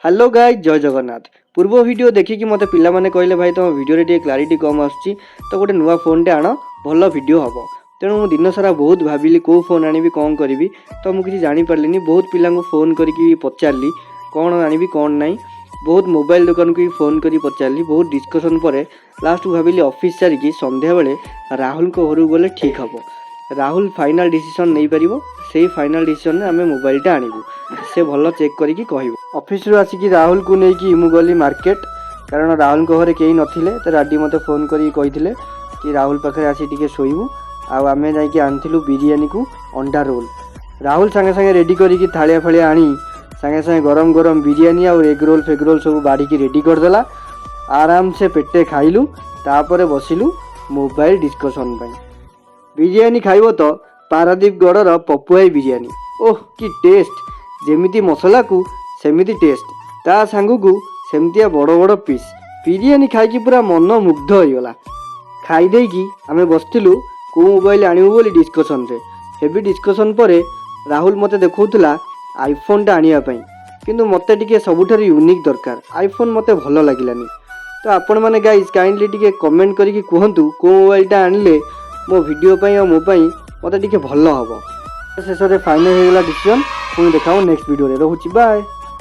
Hello guys जय जगन्नाथ। पूर्व video देखिकी मते पिला माने कहले भाई तुम वीडियो रे क्लारिटी कम आछी तो गोटे नुआ फोन टे आण भल वीडियो हम। तेणु मु दिन सारा बहुत भाविली कौ फोन आनी कौन करी तो मुझे जापारे बहुत पिला फोन करके पचारि कौन आनी कौन ना। बहुत मोबाइल दुकान को फोन कर पचारि बहुत डिस्कसन पर लास्ट भाविली ऑफिस सारिकी संध्या बेले राहुल को घर गले ठीक हम। राहुल फाइनाल डिसीजन नहीं पारिबो से फाइनाल डिसीजन आम मोबाइलटा आणबू से भल चेक करके कहब। ऑफिस आसिकी राहुल को लेकिन मु गली मार्केट कारण राहुल को घरे कहीं नथिले तो राडी मते फोन करी कही कि राहुल पाखे आसी टिके शोइबू आमे जाइए आनिलु बिरियानी को अंडा रोल। राहुल सांगे सांगे रेडी करी थालिया फालिया आनी सांगे सांगे गरम गरम बिरियानी और एग रोल फेग रोल सब बाड़ी रेडी करदेला। आराम से पेटे खाइलु तापर बसिलु मोबाइल डिस्कसन पाई। बिरियानी खाइबो तो पारादीप गड़र पपुआई बिरियानी ओह कि टेस्ट जेमिति मसला को सेमिति टेस्ट ता सांगू को सेमतिया बड़ बड़ पीस बिरियानी खाई पूरा मन मुग्ध हो गला। खाई देकी आमे बसतिलु को मोबाइल आनिबो बोली डिस्कसन रे हेवी डिस्कसन परे राहुल मते देखौतला आईफोन टा आनिया पई किंतु मते टिके सबुठार यूनिक दरकार आईफोन मते भलो लागिलानी। तो आपण माने गाइस काइंडली टिके कमेंट करके कहंतु को मोबाइल टा आनिले मो वीडियो पई और मो पई मते टिके भलो हबो। शेष रे फाइनल हो गला डिसीजन पुणी देखाओ नेक्स्ट वीडियो रे। रहूची बाय।